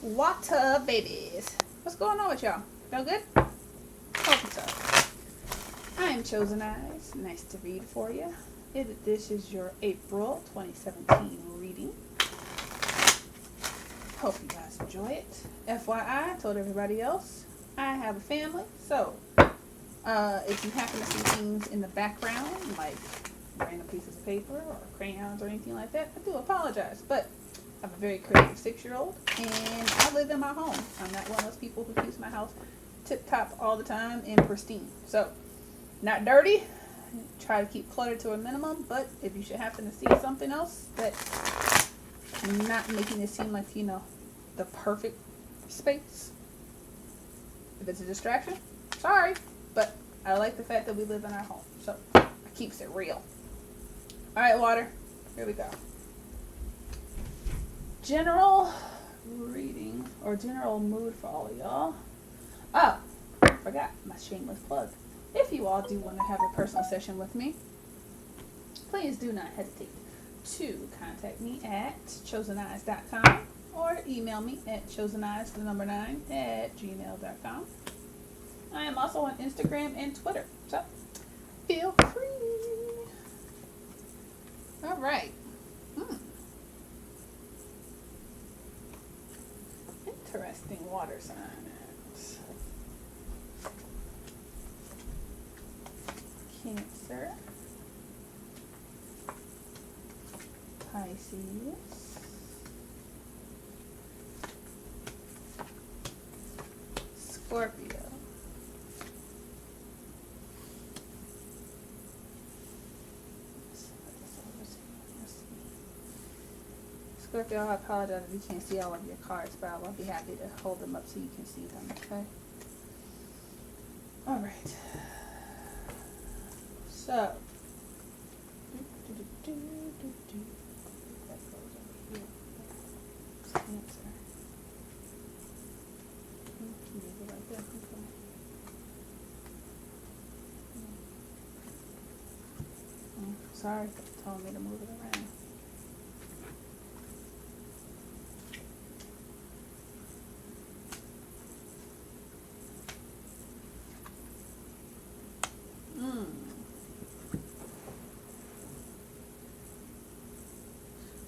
Water babies. What's going on with y'all? Feel good? Hope so. I am Chosen Eyes. Nice to read for you. This is your April 2017 reading. Hope you guys enjoy it. FYI, I told everybody else, I have a family, so if you happen to see things in the background, like random pieces of paper or crayons or anything like that, I do apologize, but I have a very creative 6-year-old, and I live in my home. I'm not one of those people who keeps my house tip-top all the time and pristine. So, not dirty. Try to keep clutter to a minimum, but if you should happen to see something else that I'm not making it seem like, the perfect space, if it's a distraction, sorry, but I like the fact that we live in our home, so it keeps it real. Alright, water, here we go. General reading, or general mood for all of y'all. Oh, I forgot my shameless plug. If you all do want to have a personal session with me, please do not hesitate to contact me at choseneyes.com or email me at choseneyes9@gmail.com. I am also on Instagram and Twitter, so feel free. All right. Interesting water signs. Cancer, Pisces, Scorpio, Scorpio, I apologize if you can't see all of your cards, but I will be happy to hold them up so you can see them, okay? Alright. So. That goes over here. Cancer. Leave it right there. Okay. Sorry for telling me to move it around.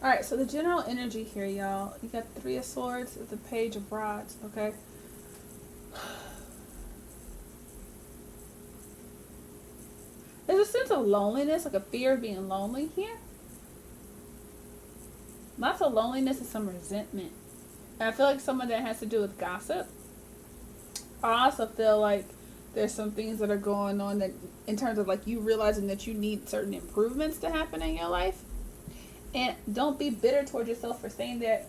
Alright, so the general energy here, y'all. You got the 3 of Swords, the Page of Rods, okay? There's a sense of loneliness, like a fear of being lonely here. Lots of loneliness and some resentment. And I feel like some of that has to do with gossip. I also feel like there's some things that are going on that, in terms of like you realizing that you need certain improvements to happen in your life. And don't be bitter towards yourself for saying that,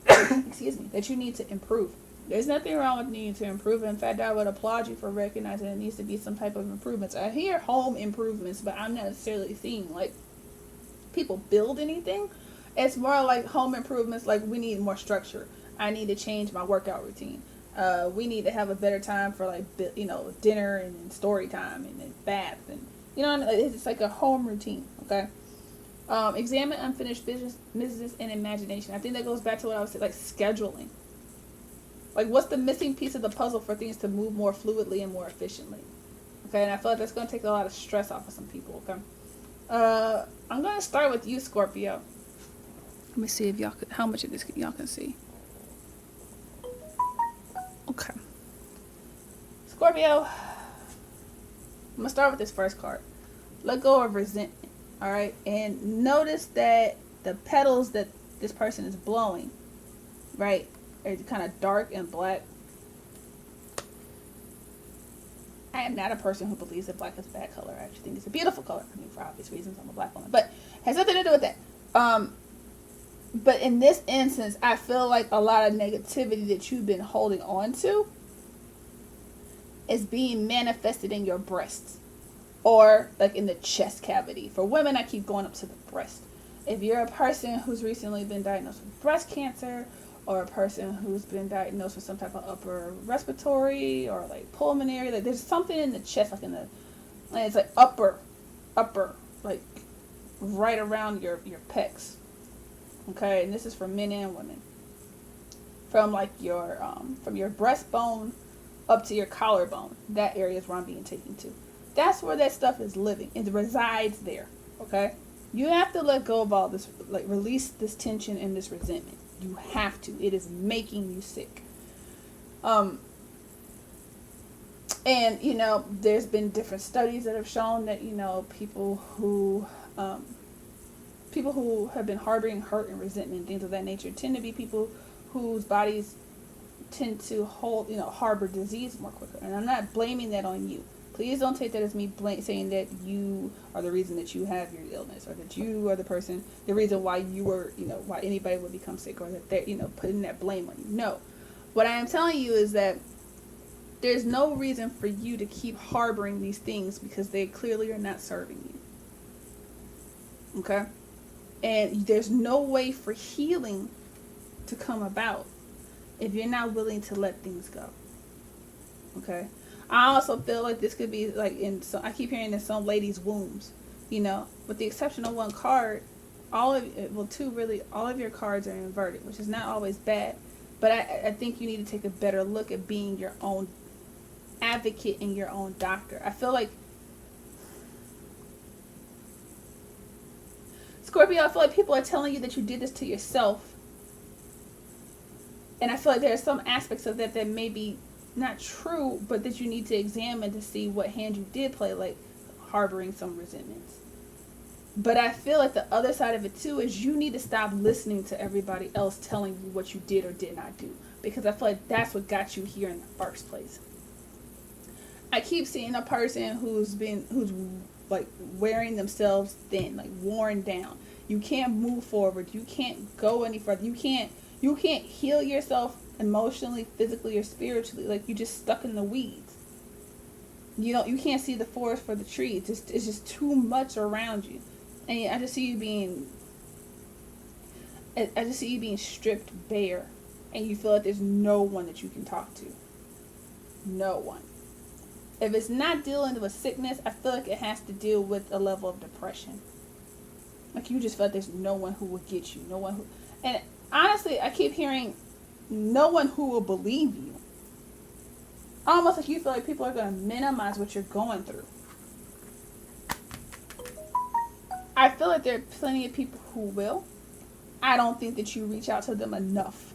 excuse me, that you need to improve. There's nothing wrong with needing to improve. In fact, I would applaud you for recognizing it needs to be some type of improvements. I hear home improvements, but I'm not necessarily seeing like people build anything. It's more like home improvements, like we need more structure. I need to change my workout routine. We need to have a better time for like, dinner and story time and then bath. And, it's like a home routine, okay? Examine unfinished business and imagination. I think that goes back to what I was saying, like scheduling. Like, what's the missing piece of the puzzle for things to move more fluidly and more efficiently? Okay, and I feel like that's going to take a lot of stress off of some people, okay? I'm going to start with you, Scorpio. Let me see if how much of this y'all can see. Okay. Scorpio, I'm going to start with this first card. Let go of resentment. All right, and notice that the petals that this person is blowing, right, are kind of dark and black. I am not a person who believes that black is a bad color. I actually think it's a beautiful color. I mean, for obvious reasons, I'm a black woman, but it has nothing to do with that. But in this instance, I feel like a lot of negativity that you've been holding on to is being manifested in your breasts. Or like in the chest cavity. For women, I keep going up to the breast. If you're a person who's recently been diagnosed with breast cancer, or a person who's been diagnosed with some type of upper respiratory or like pulmonary, like there's something in the chest, like it's like upper, like right around your pecs. Okay, and this is for men and women. from like from your breastbone up to your collarbone. That area is where I'm being taken to. That's where that stuff is living. It resides there. Okay? You have to let go of all this, like release this tension and this resentment. You have to. It is making you sick. And, you know, there's been different studies that have shown that, you know, people who have been harboring hurt and resentment, things of that nature, tend to be people whose bodies tend to harbor disease more quicker. And I'm not blaming that on you. Please don't take that as me saying that you are the reason that you have your illness, or that you are the reason why you were, why anybody would become sick, or that they're, putting that blame on you. No. What I am telling you is that there's no reason for you to keep harboring these things, because they clearly are not serving you. Okay? And there's no way for healing to come about if you're not willing to let things go. Okay? I also feel like this could be like I keep hearing in some ladies' wombs, with the exception of one card, all of your cards are inverted, which is not always bad. But I think you need to take a better look at being your own advocate and your own doctor. I feel like Scorpio, I feel like people are telling you that you did this to yourself. And I feel like there are some aspects of that may be not true, but that you need to examine to see what hand you did play, like harboring some resentments. But I feel like the other side of it too is you need to stop listening to everybody else telling you what you did or did not do, because I feel like that's what got you here in the first place. I keep seeing a person who's like wearing themselves thin, like worn down. You can't move forward. You can't go any further. You can't heal yourself emotionally, physically, or spiritually. Like, you're just stuck in the weeds. You can't see the forest for the trees. It's just too much around you. And I just see you being stripped bare, and you feel like there's no one that you can talk to. No one. If it's not dealing with sickness, I feel like it has to deal with a level of depression. Like, you just feel like there's no one who will get you. And honestly, I keep hearing no one who will believe you. Almost like you feel like people are going to minimize what you're going through. I feel like there are plenty of people who will. I don't think that you reach out to them enough.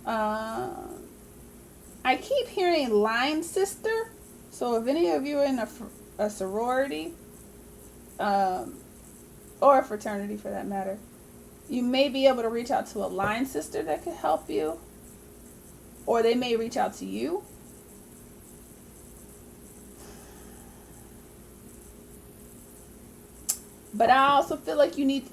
I keep hearing line sister. So if any of you are in a sorority, or a fraternity for that matter, you may be able to reach out to a line sister that could help you. Or they may reach out to you. But I also feel like you need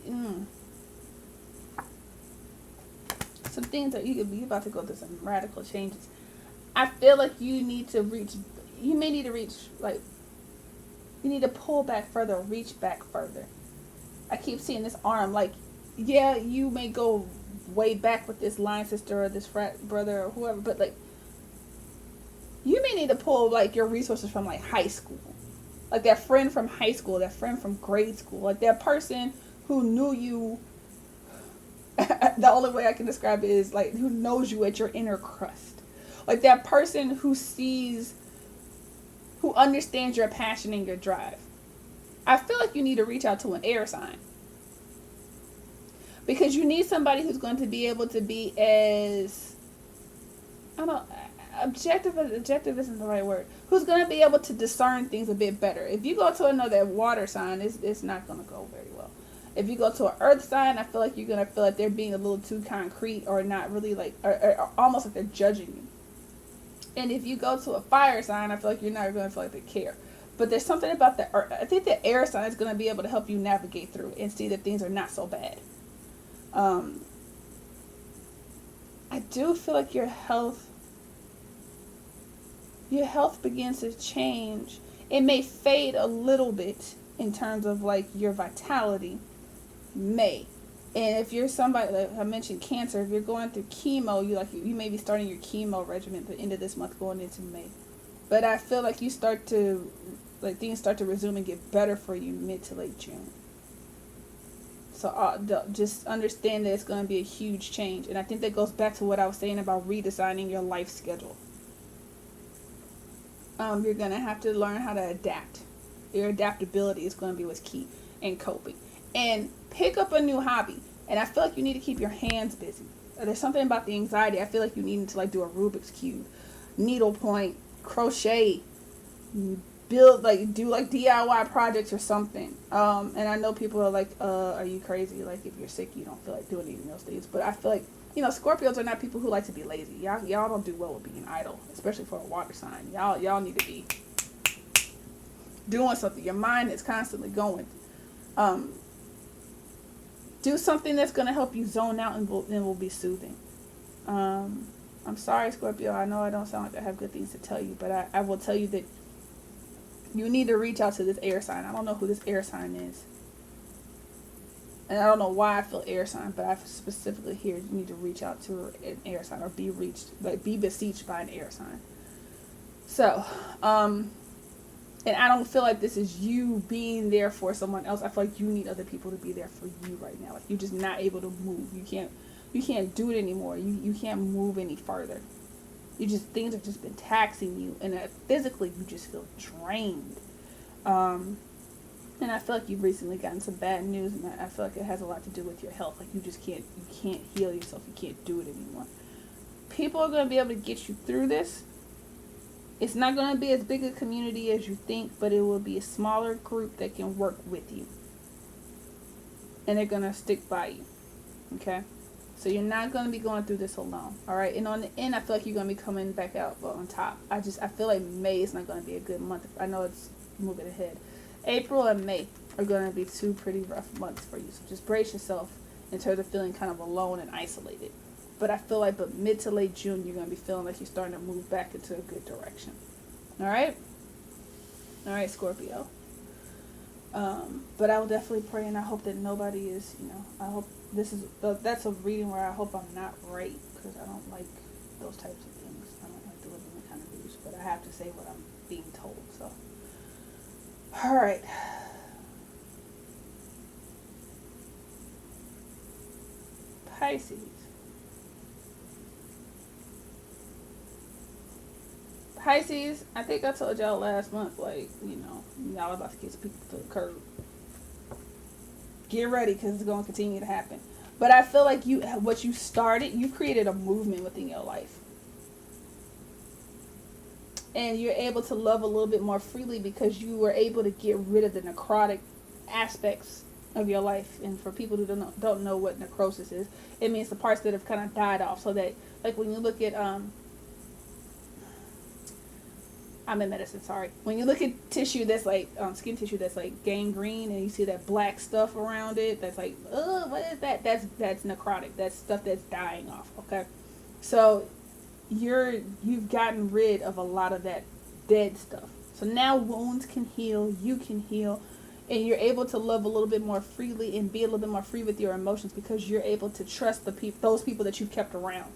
some things that you could be about to go through some radical changes. I feel like you may need to reach, like, you need to pull back further, reach back further. I keep seeing this arm, like, yeah, you may go way back with this line sister or this frat brother or whoever, but, like, you may need to pull, like, your resources from, like, high school. Like, that friend from high school, that friend from grade school, like, that person who knew you. The only way I can describe it is, like, who knows you at your inner crust. Like, that person who understands your passion and your drive. I feel like you need to reach out to an air sign. Because you need somebody who's going to be able to be as, objective isn't the right word. Who's going to be able to discern things a bit better. If you go to another water sign, it's not going to go very well. If you go to an earth sign, I feel like you're going to feel like they're being a little too concrete, or not really, like, or almost like they're judging you. And if you go to a fire sign, I feel like you're not going to feel like they care. But there's something about the earth. I think the air sign is going to be able to help you navigate through and see that things are not so bad. I do feel like your health begins to change. It may fade a little bit in terms of, like, your vitality. And if you're somebody, like I mentioned, cancer, if you're going through chemo, you may be starting your chemo regimen at the end of this month going into May. But I feel like things start to resume and get better for you mid to late June. So just understand that it's going to be a huge change. And I think that goes back to what I was saying about redesigning your life schedule. You're going to have to learn how to adapt. Your adaptability is going to be what's key in coping. And pick up a new hobby. And I feel like you need to keep your hands busy. There's something about the anxiety. I feel like you need to like do a Rubik's Cube, needlepoint, crochet, build, like do like DIY projects or something. And I know people are like, are you crazy? Like if you're sick, you don't feel like doing any of those things. But I feel like, you know, Scorpios are not people who like to be lazy. Y'all don't do well with being idle, especially for a water sign. Y'all need to be doing something. Your mind is constantly going. Do something that's going to help you zone out and will be soothing. I'm sorry, Scorpio. I know I don't sound like I have good things to tell you, but I will tell you that you need to reach out to this air sign. I don't know who this air sign is. And I don't know why I feel air sign, but I specifically hear you need to reach out to an air sign or be beseeched by an air sign. So, and I don't feel like this is you being there for someone else. I feel like you need other people to be there for you right now. Like you're just not able to move. You can't do it anymore. You can't move any further. Things have just been taxing you, and physically you just feel drained. And I feel like you've recently gotten some bad news, and I feel like it has a lot to do with your health. Like you can't heal yourself. You can't do it anymore. People are going to be able to get you through this. It's not going to be as big a community as you think, but it will be a smaller group that can work with you. And they're going to stick by you. Okay? So you're not going to be going through this alone. Alright? And on the end, I feel like you're going to be coming back out on top. I feel like May is not going to be a good month. I know it's moving ahead. April and May are going to be two pretty rough months for you. So just brace yourself in terms of feeling kind of alone and isolated. But I feel like mid to late June, you're going to be feeling like you're starting to move back into a good direction. Alright? Alright, Scorpio. But I will definitely pray, and I hope that nobody is, I hope that's a reading where I hope I'm not right, because I don't like those types of things. I don't like delivering the kind of news, but I have to say what I'm being told, so. Alright. Pisces. Pisces, I think I told y'all last month, like, y'all about to get some people to the curb. Get ready, because it's going to continue to happen. But I feel like what you started, you created a movement within your life. And you're able to love a little bit more freely because you were able to get rid of the necrotic aspects of your life. And for people who don't know what necrosis is, it means the parts that have kind of died off. So that, like, when you look at I'm in medicine, sorry. When you look at tissue that's like, skin tissue that's like gangrene, and you see that black stuff around it, that's like, what is that? That's necrotic. That's stuff that's dying off, okay? So, you've gotten rid of a lot of that dead stuff. So now wounds can heal, you can heal, and you're able to love a little bit more freely and be a little bit more free with your emotions because you're able to trust those people that you've kept around.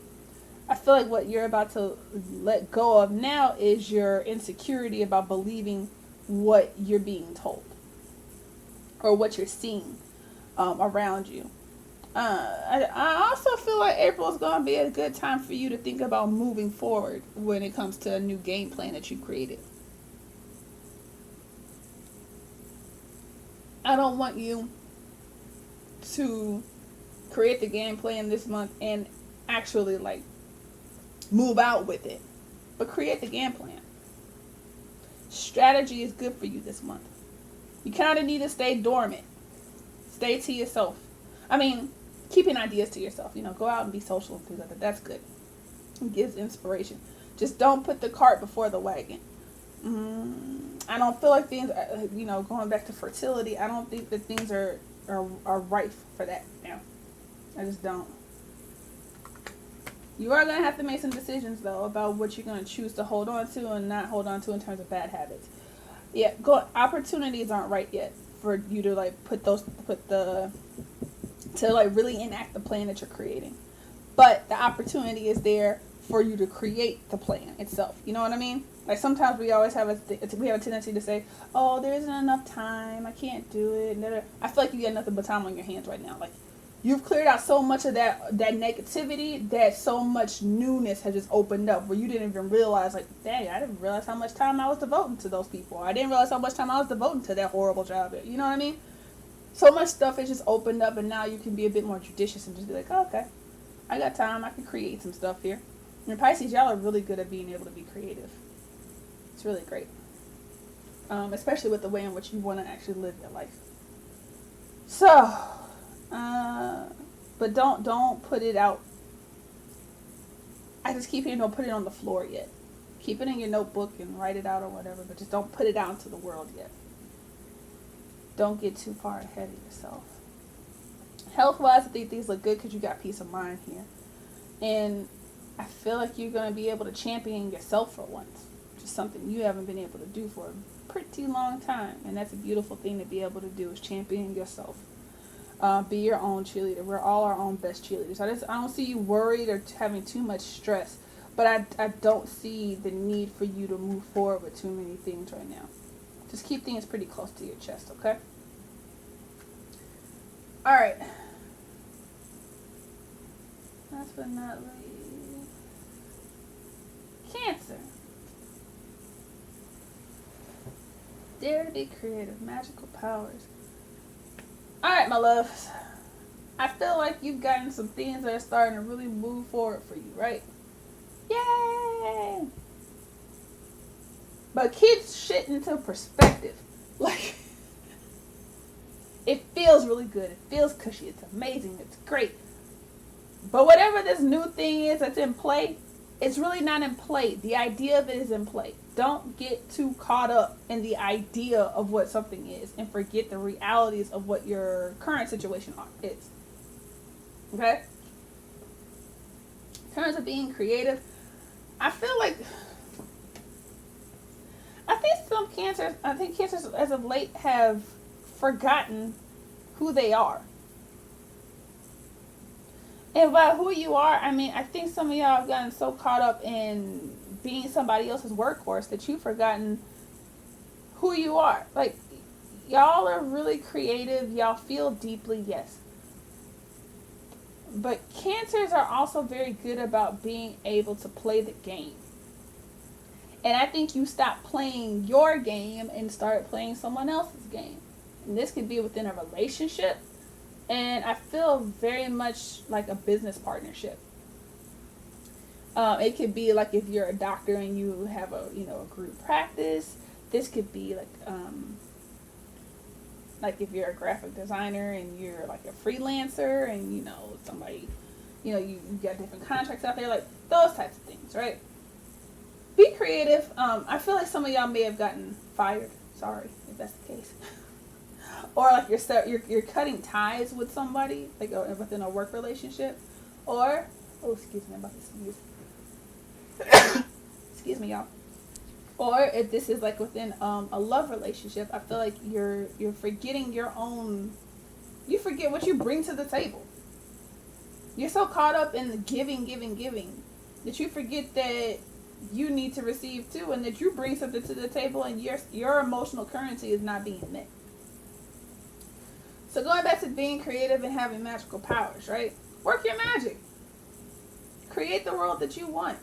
I feel like what you're about to let go of now is your insecurity about believing what you're being told or what you're seeing around you. I also feel like April is going to be a good time for you to think about moving forward when it comes to a new game plan that you created. I don't want you to create the game plan this month and actually like move out with it, but create the game plan. Strategy is good for you this month. You kind of need to stay dormant. Stay to yourself. I mean, keeping ideas to yourself. Go out and be social and things like that. That's good. It gives inspiration. Just don't put the cart before the wagon. I don't feel like things, going back to fertility, I don't think that things are ripe for that now. I just don't. You are going to have to make some decisions, though, about what you're going to choose to hold on to and not hold on to in terms of bad habits. Yeah, opportunities aren't right yet for you to, like, really enact the plan that you're creating. But the opportunity is there for you to create the plan itself. You know what I mean? Like sometimes we always have we have a tendency to say, "Oh, there isn't enough time. I can't do it." And I feel like you got nothing but time on your hands right now. Like you've cleared out so much of that negativity that so much newness has just opened up where you didn't even realize, like, dang, I didn't realize how much time I was devoting to those people. I didn't realize how much time I was devoting to that horrible job. You know what I mean? So much stuff has just opened up, and now you can be a bit more judicious and just be like, oh, okay, I got time. I can create some stuff here. And Pisces, y'all are really good at being able to be creative. It's really great. Especially with the way in which you want to actually live your life. So, but don't put it out. I just keep hearing don't put it on the floor yet. Keep it in your notebook and write it out or whatever, but just don't put it out into the world yet. Don't get too far ahead of yourself. Health-wise, I think things look good because you got peace of mind here. And I feel like you're going to be able to champion yourself for once. Which is something you haven't been able to do for a pretty long time. And that's a beautiful thing to be able to do, is champion yourself. Be your own cheerleader. We're all our own best cheerleaders. I don't see you worried or having too much stress. But I don't see the need for you to move forward with too many things right now. Just keep things pretty close to your chest, okay? Alright. Last but not least, Cancer. Dare to be creative. Magical powers. Alright, my loves. I feel like you've gotten some things that are starting to really move forward for you, right? Yay! But keep shit into perspective. Like, it feels really good. It feels cushy. It's amazing. It's great. But whatever this new thing is that's in play, it's really not in play. The idea of it is in play. Don't get too caught up in the idea of what something is and forget the realities of what your current situation is. Okay? In terms of being creative, I feel like I think cancers as of late have forgotten who they are. And by who you are, I mean, I think some of y'all have gotten so caught up in being somebody else's workhorse that you've forgotten who you are. Like, y'all are really creative. Y'all feel deeply, yes. But cancers are also very good about being able to play the game. And I think you stop playing your game and start playing someone else's game. And this could be within a relationship. And I feel very much like a business partnership. It could be like if you're a doctor and you have a group practice. This could be like if you're a graphic designer and you're like a freelancer and somebody, you got different contracts out there, like those types of things, right? Be creative. I feel like some of y'all may have gotten fired. Sorry if that's the case. Or like you're cutting ties with somebody, like within a work relationship, or excuse me, I'm about to sneeze. Excuse me, y'all. Or if this is like within a love relationship, I feel like you're forgetting you forget what you bring to the table. You're so caught up in the giving that you forget that you need to receive too, and that you bring something to the table, and your emotional currency is not being met. So going back to being creative and having magical powers, right? Work your magic. Create the world that you want,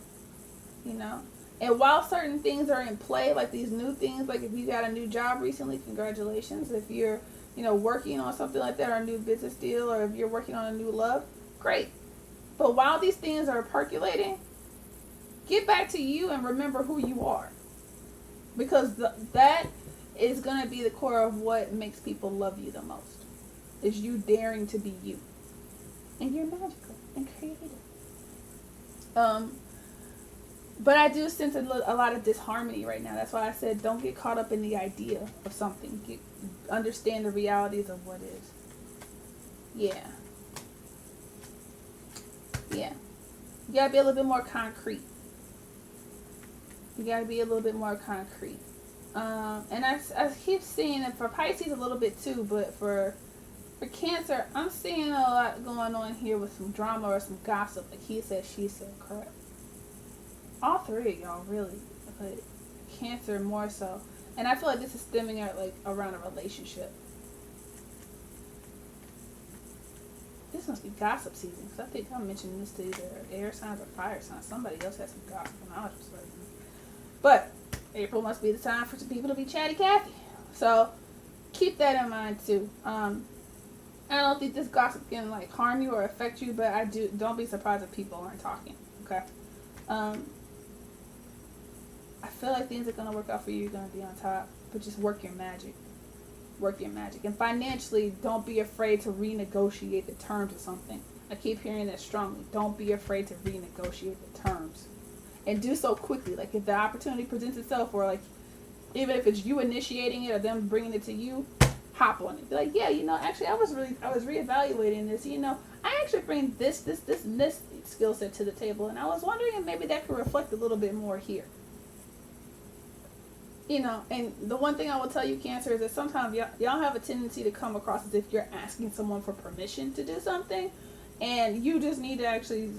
And while certain things are in play, like these new things, like if you got a new job recently, congratulations. If you're, working on something like that, or a new business deal, or if you're working on a new love, great. But while these things are percolating, get back to you and remember who you are. Because that is going to be the core of what makes people love you the most. Is you daring to be you. And you're magical and creative. But I do sense a lot of disharmony right now. That's why I said don't get caught up in the idea of something. Understand the realities of what is. Yeah. You gotta be a little bit more concrete. And I keep seeing it for Pisces a little bit too, but for Cancer, I'm seeing a lot going on here with some drama or some gossip, like he said, she said crap. All three of y'all, really. But Cancer more so. And I feel like this is stemming out like around a relationship. This must be gossip season, because I think I'm mentioning this to either air signs or fire signs. Somebody else has some gossip, and I was just like, but April must be the time for some people to be chatty Cathy. So keep that in mind too. I don't think this gossip can like harm you or affect you, but don't be surprised if people aren't talking. Okay. I feel like things are gonna work out for you. You're gonna be on top, but just work your magic. Work your magic. And financially, don't be afraid to renegotiate the terms of something. I keep hearing that strongly. Don't be afraid to renegotiate the terms. And do so quickly. Like if the opportunity presents itself, or like even if it's you initiating it or them bringing it to you, hop on it. Be like, yeah, actually I was reevaluating this. I actually bring this and this skill set to the table, and I was wondering if maybe that could reflect a little bit more here. And the one thing I will tell you, Cancer, is that sometimes y'all have a tendency to come across as if you're asking someone for permission to do something, and you just need to actually,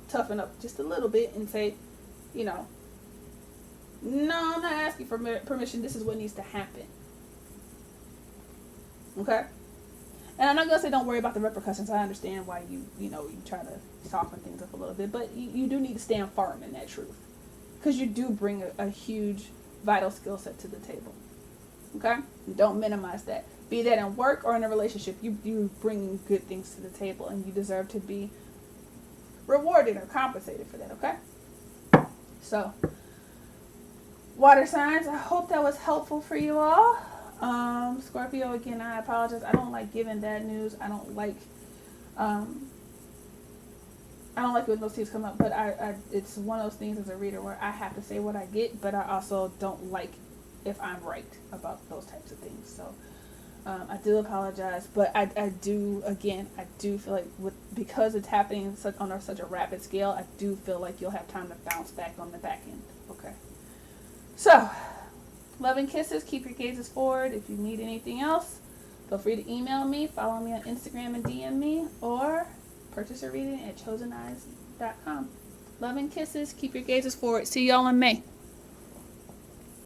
toughen up just a little bit and say, no, I'm not asking for permission. This is what needs to happen. Okay? And I'm not going to say don't worry about the repercussions. I understand why you try to soften things up a little bit, but you do need to stand firm in that truth, because you do bring a huge vital skill set to the table. Okay? Don't minimize that. Be that in work or in a relationship, you bring good things to the table, and you deserve to be rewarded or compensated for that. Okay? So, water signs, I hope that was helpful for you all. Scorpio, again, I apologize. I don't like giving bad news. I don't like when those things come up, but it's one of those things as a reader where I have to say what I get, but I also don't like if I'm right about those types of things. So I do apologize, but I do feel like because it's happening on such a rapid scale, I do feel like you'll have time to bounce back on the back end. Okay. So, love and kisses. Keep your gazes forward. If you need anything else, feel free to email me, follow me on Instagram and DM me, or purchase a reading at choseneyes.com. Love and kisses. Keep your gazes forward. See y'all in May.